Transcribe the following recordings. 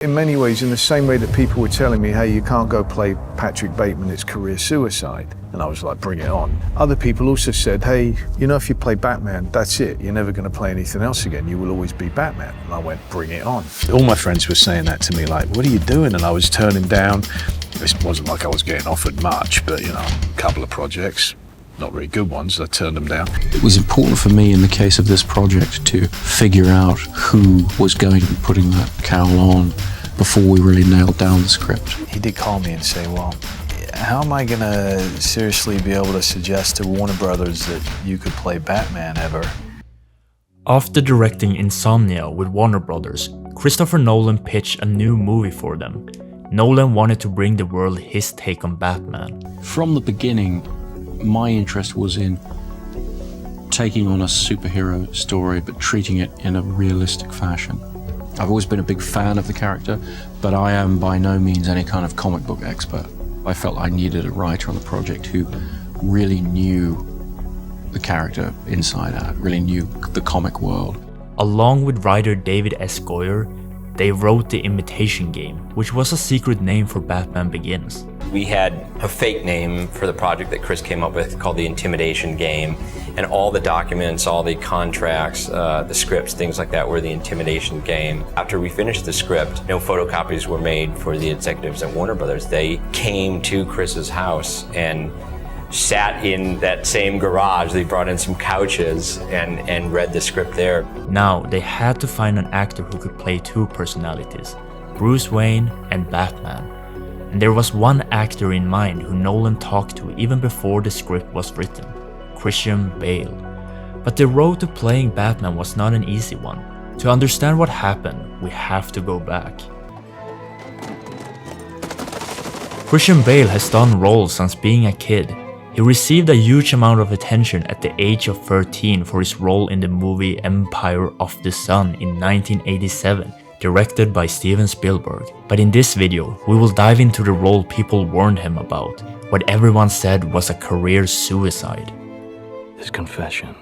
In many ways, in the same way that people were telling me, hey, you can't go play Patric Bateman, it's career suicide. And I was like, bring it on. Other people also said, hey, you know, if you play Batman, that's it. You're never going to play anything else again. You will always be Batman. And I went, bring it on. All my friends were saying that to me, like, what are you doing? And I was turning down. It wasn't like I was getting offered much, but, you know, a couple of projects. Not very good ones, I turned them down. It was important for me in the case of this project to figure out who was going to be putting that cowl on before we really nailed down the script. He did call me and say, well, how am I gonna seriously be able to suggest to Warner Brothers that you could play Batman ever? After directing Insomnia with Warner Brothers, Christopher Nolan pitched a new movie for them. Nolan wanted to bring the world his take on Batman. From the beginning, my interest was in taking on a superhero story but treating it in a realistic fashion. I've always been a big fan of the character, but I am by no means any kind of comic book expert. I felt I needed a writer on the project who really knew the character inside out, really knew the comic world. Along with writer David S. Goyer, they wrote The Imitation Game, which was a secret name for Batman Begins. We had a fake name for the project that Chris came up with called The Intimidation Game, and all the documents, all the contracts, the scripts, things like that were The Intimidation Game. After we finished the script, no photocopies were made for the executives at Warner Brothers. They came to Chris's house and sat in that same garage. They brought in some couches and read the script there. Now, they had to find an actor who could play two personalities, Bruce Wayne and Batman. And there was one actor in mind who Nolan talked to even before the script was written, Christian Bale. But the road to playing Batman was not an easy one. To understand what happened, we have to go back. Christian Bale has done roles since being a kid. He received a huge amount of attention at the age of 13 for his role in the movie Empire of the Sun in 1987, directed by Steven Spielberg. But in this video, we will dive into the role people warned him about, what everyone said was a career suicide. His confession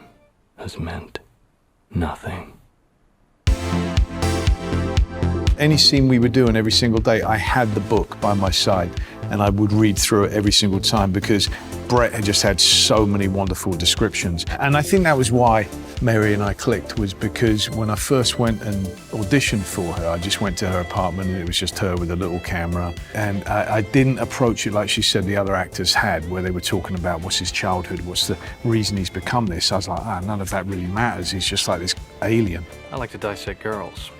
has meant nothing. Any scene we were doing every single day, I had the book by my side and I would read through it every single time because Brett had just had so many wonderful descriptions. And I think that was why Mary and I clicked, was because when I first went and auditioned for her, I just went to her apartment and it was just her with a little camera. And I didn't approach it like she said the other actors had, where they were talking about what's his childhood, what's the reason he's become this. I was like, none of that really matters. He's just like this alien. I like to dissect girls.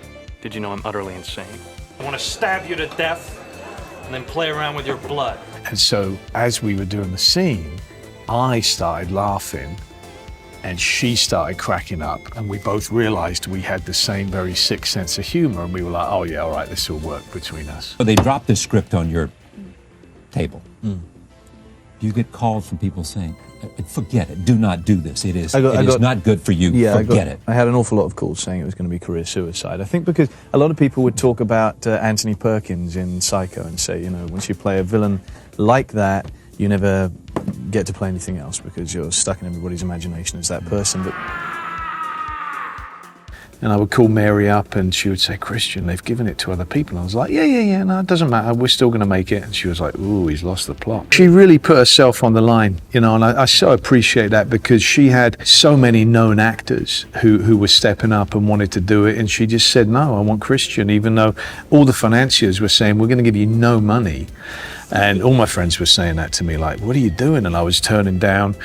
Did you know I'm utterly insane? I want to stab you to death and then play around with your blood. And so as we were doing the scene, I started laughing and she started cracking up, and we both realized we had the same very sick sense of humor, and we were like, oh yeah, all right, this will work between us. So they dropped the script on your table. Do you get calls from people saying, forget it, do not do this, it is not good for you, forget it? I had an awful lot of calls saying it was going to be career suicide. I think because a lot of people would talk about Anthony Perkins in Psycho and say, you know, once you play a villain like that, you never get to play anything else because you're stuck in everybody's imagination as that person. And I would call Mary up and she would say, Christian, they've given it to other people. And I was like, yeah, no, it doesn't matter, we're still going to make it. And she was like, ooh, he's lost the plot. She really put herself on the line, you know, and I so appreciate that because she had so many known actors who were stepping up and wanted to do it. And she just said, no, I want Christian, even though all the financiers were saying, we're going to give you no money. And all my friends were saying that to me, like, what are you doing? And I was turning down.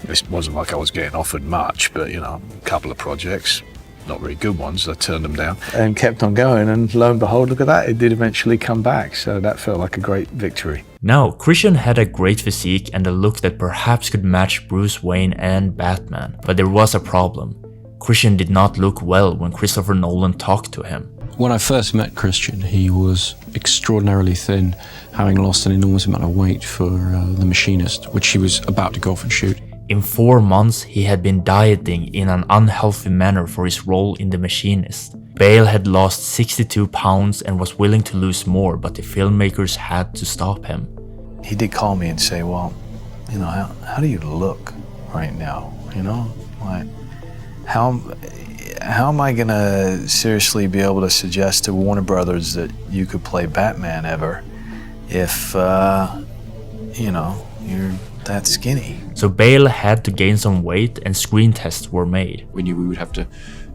It wasn't like I was getting offered much, but, you know, a couple of projects. Not very good ones, I turned them down. And kept on going, and lo and behold, look at that, it did eventually come back, so that felt like a great victory. Now, Christian had a great physique and a look that perhaps could match Bruce Wayne and Batman, but there was a problem. Christian did not look well when Christopher Nolan talked to him. When I first met Christian, he was extraordinarily thin, having lost an enormous amount of weight for The Machinist, which he was about to go off and shoot. In 4 months, he had been dieting in an unhealthy manner for his role in The Machinist. Bale had lost 62 pounds and was willing to lose more, but the filmmakers had to stop him. He did call me and say, well, you know, how do you look right now? You know, like, how how am I gonna seriously be able to suggest to Warner Brothers that you could play Batman ever if, you know, you're that skinny? So Bale had to gain some weight and screen tests were made. We knew we would have to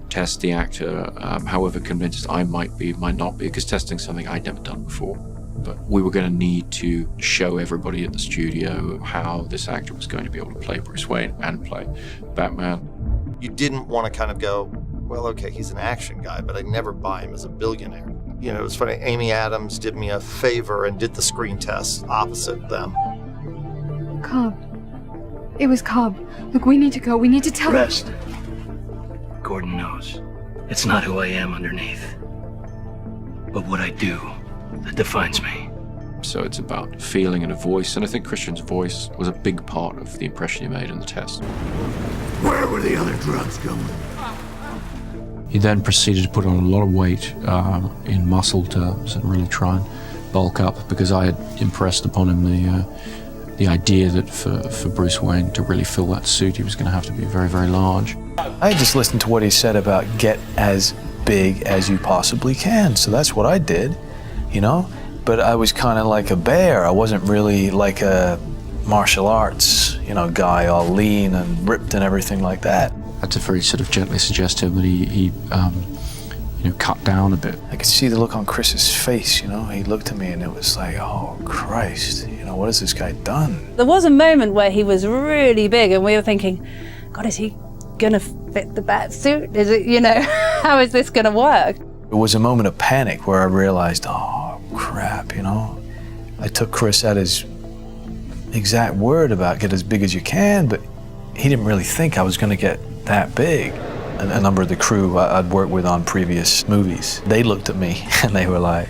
test the actor, however convinced I might be, might not be, because testing's something I'd never done before. But we were going to need to show everybody at the studio how this actor was going to be able to play Bruce Wayne and play Batman. You didn't want to kind of go, well, okay, he's an action guy, but I'd never buy him as a billionaire. You know, it was funny, Amy Adams did me a favor and did the screen test opposite them. Cobb. It was Cobb. Look, we need to go. We need to tell Rest. Gordon knows. It's not who I am underneath, but what I do that defines me. So it's about feeling and a voice, and I think Christian's voice was a big part of the impression he made in the test. Where were the other drugs going? He then proceeded to put on a lot of weight in muscle terms and really try and bulk up, because I had impressed upon him the idea that for Bruce Wayne to really fill that suit, he was going to have to be very, very large. I just listened to what he said about get as big as you possibly can, so that's what I did, you know? But I was kind of like a bear. I wasn't really like a martial arts, you know, guy all lean and ripped and everything like that. I had to very sort of gently suggest to him that he you know, cut down a bit. I could see the look on Chris's face, you know? He looked at me and it was like, oh, Christ, you know, what has this guy done? There was a moment where he was really big and we were thinking, God, is he gonna fit the bat suit? Is it, you know, how is this gonna work? It was a moment of panic where I realized, oh, crap, you know? I took Chris at his exact word about get as big as you can, but he didn't really think I was gonna get that big. A number of the crew I'd worked with on previous movies, they looked at me and they were like,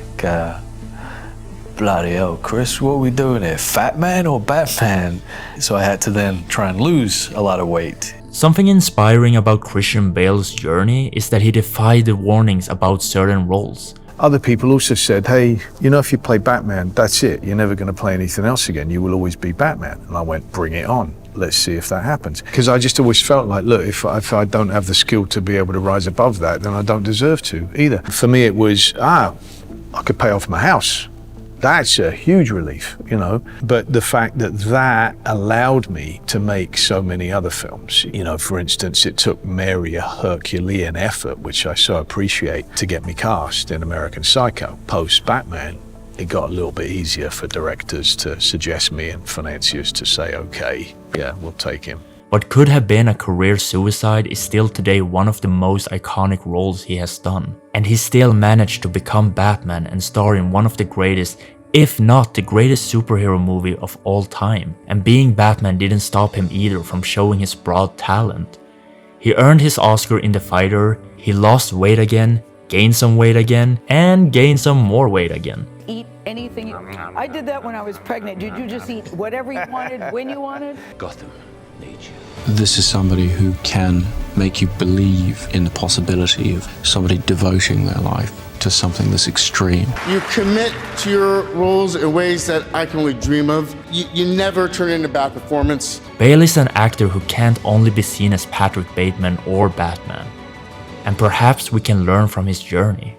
bloody hell, Chris, what are we doing here? Fat Man or Batman? So I had to then try and lose a lot of weight. Something inspiring about Christian Bale's journey is that he defied the warnings about certain roles. Other people also said, hey, you know, if you play Batman, that's it. You're never going to play anything else again. You will always be Batman. And I went, bring it on. Let's see if that happens. Because I just always felt like, look, if I don't have the skill to be able to rise above that, then I don't deserve to either. For me, it was, I could pay off my house. That's a huge relief, you know. But the fact that that allowed me to make so many other films, you know, for instance, it took Mary a Herculean effort, which I so appreciate, to get me cast in American Psycho. Post-Batman, it got a little bit easier for directors to suggest me and financiers to say, okay, yeah, we'll take him. What could have been a career suicide is still today one of the most iconic roles he has done. And he still managed to become Batman and star in one of the greatest, if not the greatest superhero movie of all time. And being Batman didn't stop him either from showing his broad talent. He earned his Oscar in The Fighter, he lost weight again, gained some weight again, and gained some more weight again. Eat anything. I did that when I was pregnant. Did you just eat whatever you wanted, when you wanted? Gotham needs you. This is somebody who can make you believe in the possibility of somebody devoting their life to something this extreme. You commit to your roles in ways that I can only dream of. You never turn in a bad performance. Bale is an actor who can't only be seen as Patric Bateman or Batman. And perhaps we can learn from his journey.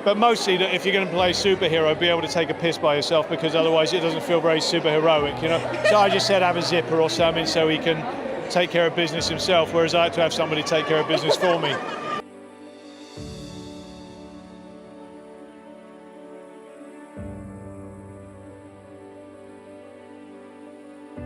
But mostly, if you're going to play a superhero, be able to take a piss by yourself, because otherwise it doesn't feel very superheroic, you know? So I just said have a zipper or something so he can take care of business himself, whereas I had to have somebody take care of business for me.